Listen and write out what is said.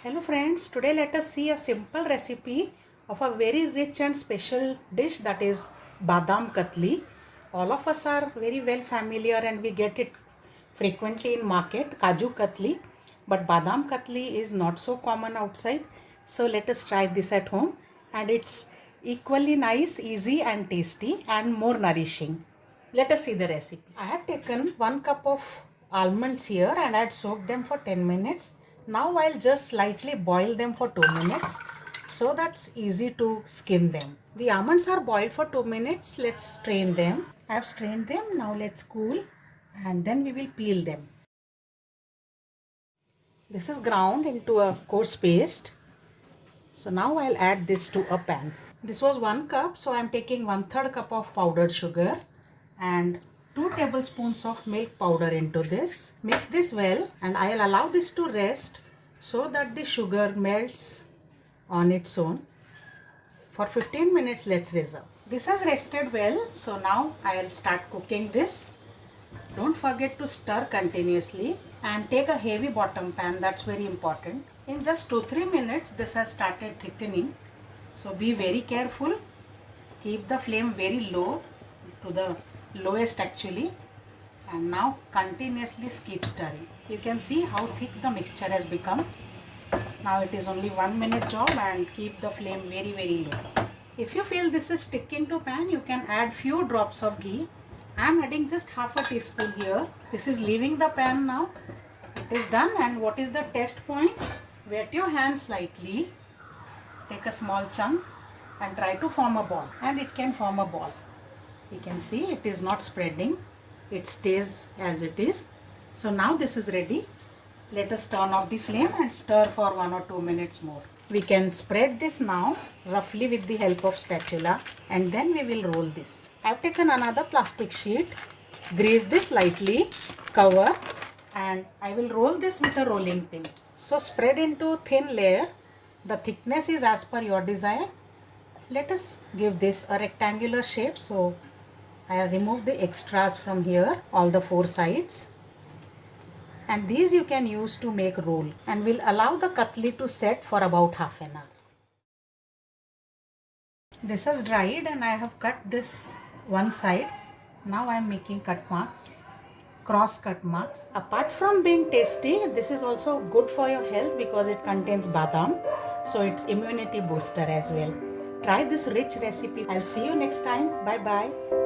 Hello friends, today let us see a simple recipe of a very rich and special dish, that is Badam Katli. All of us are very well familiar and we get it frequently in market, Kaju Katli. But Badam Katli is not so common outside. So let us try this at home, and it's equally nice, easy and tasty and more nourishing. Let us see the recipe. I have taken 1 cup of almonds here and I had soaked them for 10 minutes. Now I'll just slightly boil them for 2 minutes so that's easy to skin them. The almonds are boiled for 2 minutes. Let's strain them. I have strained them. Now let's cool and then we will peel them. This is ground into a coarse paste. So now I'll add this to a pan. This was 1 cup, so I'm taking 1/3 cup of powdered sugar and 2 tablespoons of milk powder into this. Mix this well and I'll allow this to rest so that the sugar melts on its own. For 15 minutes, let's reserve. This has rested well, so now I'll start cooking this. Don't forget to stir continuously and take a heavy bottom pan, that's very important. In just 2-3 minutes, this has started thickening. So be very careful. Keep the flame very low, to the lowest actually. And now continuously keep stirring. You can see how thick the mixture has become. Now it is only 1 minute job and keep the flame very low. If you feel this is sticking to pan, you can add few drops of ghee. I am adding just half a teaspoon here. This is leaving the pan now. It is done, and what is the test point? Wet your hand slightly. Take a small chunk and try to form a ball, and it can form a ball. You can see it is not spreading. It stays as it is. So now this is ready. Let us turn off the flame and stir for 1 or 2 minutes more. We can spread this now roughly with the help of spatula, and then we will roll this. I have taken another plastic sheet, grease this lightly, cover, and I will roll this with a rolling pin. So spread into thin layer. The thickness is as per your desire. Let us give this a rectangular shape. So I have removed the extras from here, all the 4 sides. And these you can use to make roll, and will allow the katli to set for about half an hour. This has dried and I have cut this one side. Now I am making cut marks, cross cut marks. Apart from being tasty, this is also good for your health because it contains badam. So it's immunity booster as well. Try this rich recipe. I'll see you next time. Bye bye.